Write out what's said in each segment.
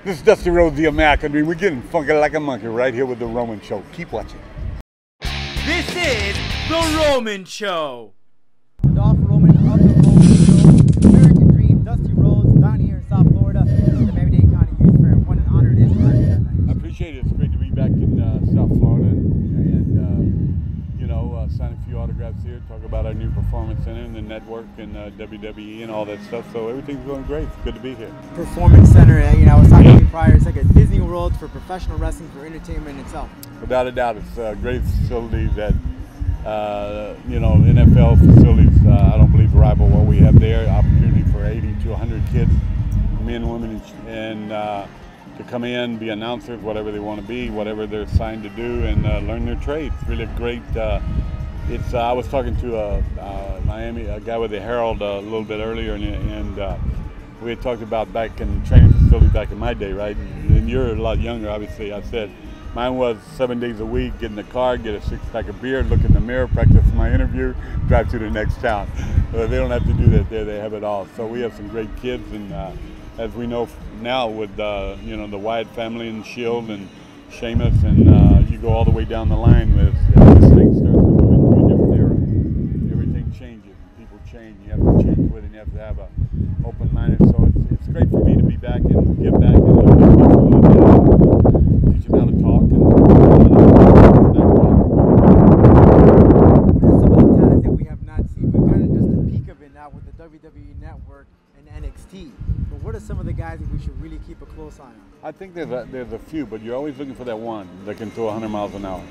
This is Dusty Rhodes, the Mac. I mean, we're getting funky like a monkey right here with the Roman Show. Keep watching. This is the Roman Show. Off Roman, of the Roman Show, American Dream, Dusty Rhodes, down here in South Florida, the Miami-Dade County Youth Fair. What an honor it is to have you tonight. I appreciate it. It's great to be back in South Florida and you know, sign a few autographs here, talk about our new performance center and the network and WWE and all that stuff. So everything's going great. It's good to be here. Performance Center, you know, I was talking to you prior, it's like a Disney World for professional wrestling, for entertainment itself. Without a doubt, it's a great facility that, you know, NFL facilities, I don't believe rival what we have there. Opportunity for 80 to 100 kids, men, women, and to come in, be announcers, whatever they want to be, whatever they're assigned to do, and learn their trade. It's really great. I was talking to a guy with the Herald a little bit earlier, and we had talked about back in training facility back in my day, right? And you're a lot younger, obviously. I said mine was 7 days a week, get in the car, get a 6-pack of beer, look in the mirror, practice my interview, drive to the next town. They don't have to do that there; they have it all. So we have some great kids, and as we know now with you know, the Wyatt family and Shield and Sheamus, and you go all the way down the line with this thing starts to move into a different era. Everything changes, people change. You have to change with it. And you have to have a open-minded. So it's great for me to be back and give back and learn a little bit, teach them how to talk and What are some of the talents that we have not seen? We've gotten just a peek of it now with the WWE Network and NXT. But what are some of the guys that we should really keep a close eye on? I think there's a few, but you're always looking for that one that can throw 100 miles an hour.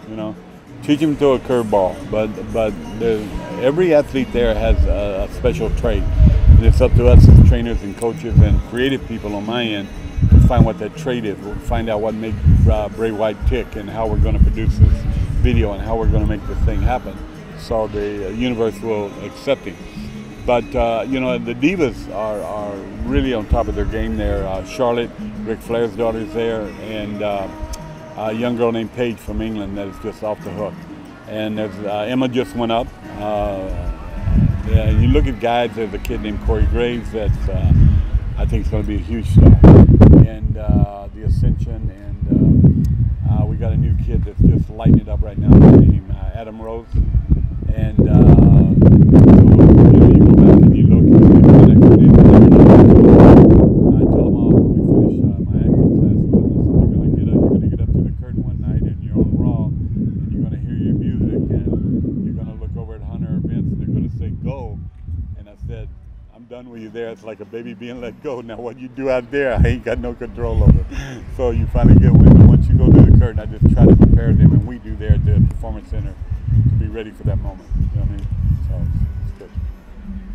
You know, teach him to throw a curveball, but every athlete there has a special trait, and it's up to us as trainers and coaches and creative people on my end to find what that trait is. We'll find out what makes Bray Wyatt tick, and how we're going to produce this video, and how we're going to make this thing happen, so the universe will accept him. But you know, the divas are really on top of their game there. Charlotte, Ric Flair's daughter, is there, and a young girl named Paige from England that is just off the hook. And there's Emma just went up. Yeah, you look at guys. There's a kid named Corey Graves that's I think is going to be a huge star. And the Ascension, and we got a new kid that's just lighting it up right now named Adam Rhodes. And you know, you go back and you look and see the next one in. I told them all when we finish my acting class, you're going to get up to the curtain one night and you're on Raw, and you're going to hear your music, and you're going to look over at Hunter or Vince, and they're going to say go. And I said, I'm done with you there. It's like a baby being let go. Now what you do out there, I ain't got no control over. So you finally get wind. Once you go through the curtain, I just try to prepare them, and we do there at the Performance Center, to be ready for that moment. You know what I mean? So it's good.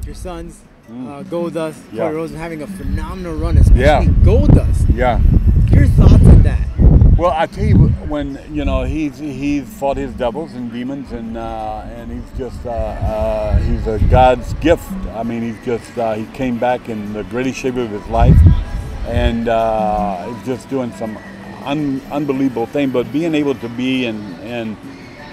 Your sons, Goldust, Yeah. Cody Rhodes, are having a phenomenal run, especially Yeah. Goldust. Yeah. Your thoughts on that? Well, I tell you, when you know he's fought his devils and demons, and he's just he's a God's gift. I mean, he's just he came back in the greatest shape of his life, and he's just doing some unbelievable thing. But being able to be and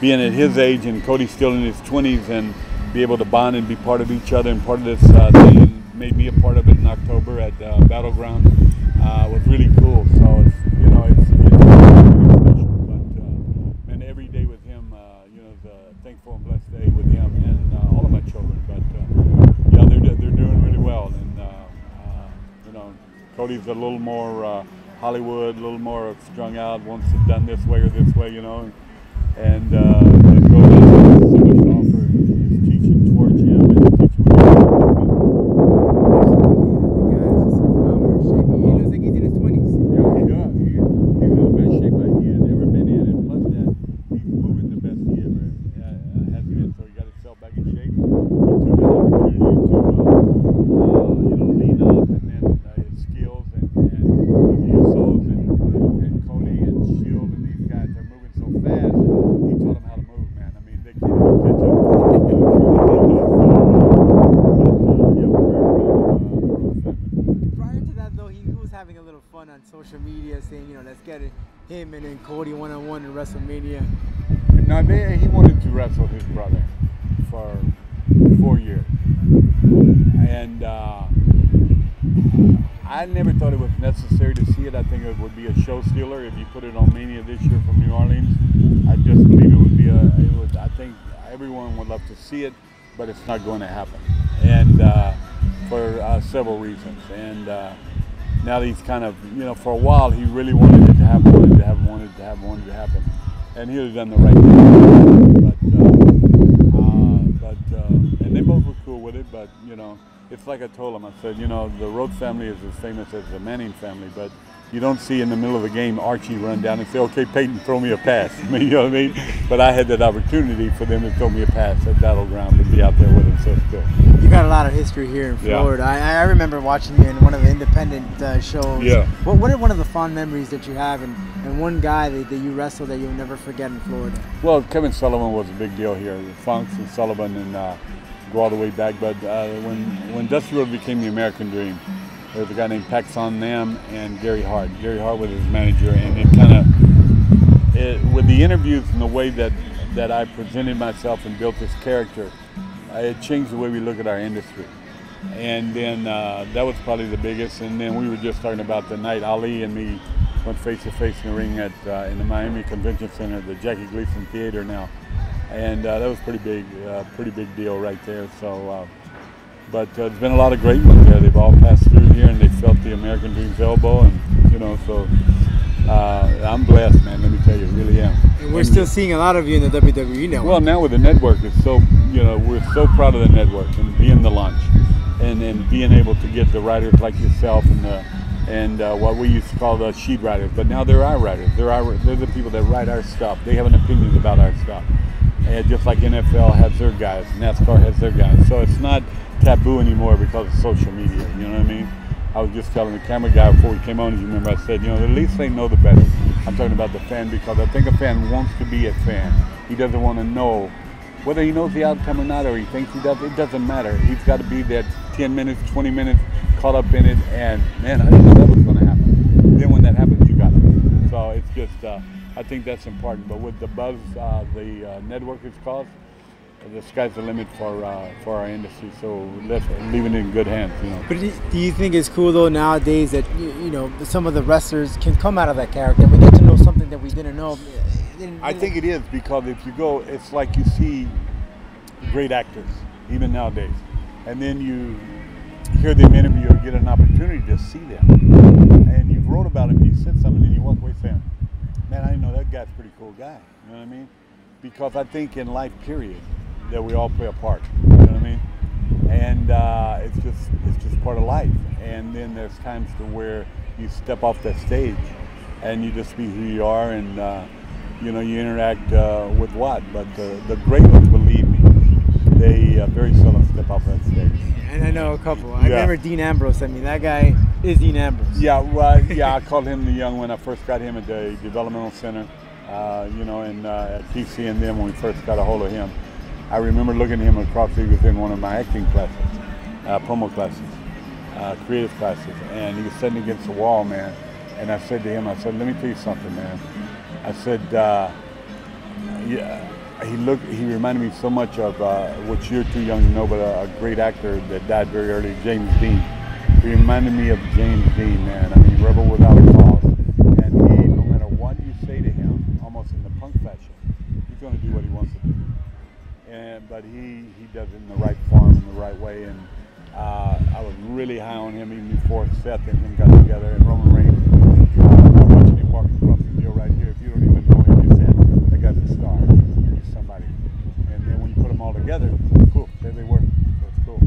being at his age, and Cody's still in his 20s, and be able to bond and be part of each other and part of this thing, and made me a part of it in October at Battleground, was really cool. So it's, you know, it's very special. But man, every day with him, you know, is a thankful and blessed day with him and all of my children. But yeah, they're doing really well, and you know, Cody's a little more Hollywood, a little more strung out, wants it done this way or this way, you know. And Goldust has so much to offer, is teaching towards him and teaching what he Absolutely. The guy is just in phenomenal shape. He looks like he's in his 20s. Yeah, he does. He's in the best shape that he has ever been in, and plus that, he's moving the best he ever has been. So he got himself back in shape. He took that opportunity to, you know, lean up, and then his skills and with the Usos and Cody and Shield and these guys are moving so fast. He taught them how to move, man. I mean, they can't even catch up. Prior to that, though, he was having a little fun on social media, saying, you know, let's get him and then Cody one-on-one in WrestleMania. Now, he wanted to wrestle his brother for 4 years. And I never thought it was necessary to see it it. I think it would be a show stealer if you put it on Mania this year from New Orleans. I just believe it would be I think everyone would love to see it, but it's not going to happen, and for several reasons. And now that he's kind of, for a while he really wanted it to happen, wanted to happen, and he would have done the right thing. And they both were cool with it, but it's like I told him. I said, the Rhodes family is as famous as the Manning family, but you don't see in the middle of a game Archie run down and say, "Okay, Peyton, throw me a pass." You know what I mean? But I had that opportunity for them to throw me a pass at Battleground and be out there with them, so it's good. You got a lot of history here in Florida. Yeah. I remember watching you in one of the independent shows. Yeah. What are one of the fond memories that you have, and one guy that you wrestled that you'll never forget in Florida? Well, Kevin Sullivan was a big deal here. Funks and Sullivan, and go all the way back. But when Dusty Rhodes became the American Dream, there was a guy named Paxson Nam and Gary Hart. Gary Hart was his manager, and it kind of, with the interviews and the way that I presented myself and built this character, it changed the way we look at our industry. And then that was probably the biggest. And then we were just talking about the night Ali and me went face to face in the ring at in the Miami Convention Center, the Jackie Gleason Theater now, and that was pretty big deal right there. So. But there's been a lot of great ones there. They've all passed through here, and they felt the American Dream's elbow, and so I'm blessed, man. Let me tell you, really am. And we're still seeing a lot of you in the WWE network. Well, now with the network, it's so we're so proud of the network and being the launch, and being able to get the writers like yourself and what we used to call the sheet writers, but now they're our writers. They're the people that write our stuff. They have an opinion about our stuff, and just like NFL has their guys, NASCAR has their guys. So it's not taboo anymore because of social media, you know what I mean? I was just telling the camera guy before we came on, as you remember, I said, the least they know the better. I'm talking about the fan, because I think a fan wants to be a fan. He doesn't want to know whether he knows the outcome or not, or he thinks he does. It doesn't matter. He's got to be there 10 minutes, 20 minutes, caught up in it, and man, I didn't know that was going to happen. Then when that happens, you got it. So it's just, I think that's important. But with the buzz the network has caused, the sky's the limit for our industry, so let's leave it in good hands. But do you think it's cool though nowadays that some of the wrestlers can come out of that character? We get to know something that we didn't know. I think it is, because if you go, it's like you see great actors even nowadays, and then you hear them interview or get an opportunity to see them, and you've wrote about them, you said something, and you walk away saying, "Man, I didn't know that guy's a pretty cool guy." You know what I mean? Because I think in life, period, that we all play a part, you know what I mean? And it's just part of life. And then there's times to where you step off that stage and you just be who you are, and you interact with what. But the great ones, believe me, they very seldom step off that stage. And I know a couple. I remember Dean Ambrose. I mean, that guy is Dean Ambrose. Yeah, right. Yeah, I called him the young when I first got him at the developmental center, and at PC, and then when we first got a hold of him. I remember looking at him across, he was in one of my acting classes, promo classes, creative classes, and he was sitting against the wall, man. And I said to him, I said, "Let me tell you something, man." I said, he reminded me so much of, which you're too young to know, but a great actor that died very early, James Dean. He reminded me of James Dean, man. I mean, rebel without a cause. And no matter what you say to him, almost in the punk fashion, he's going to do what he wants to do. But he does it in the right form, in the right way, and I was really high on him even before Seth and him got together, and Roman Reigns. I'm watching him walk across the deal right here. If you don't even know him, you said, "That guy's a star. He's somebody." And then when you put them all together, cool, there they were. So it's cool.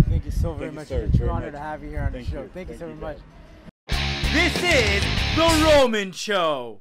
Thank you so very much. It's an honor to have you here on the show. Thank you so much. This is The Roman Show.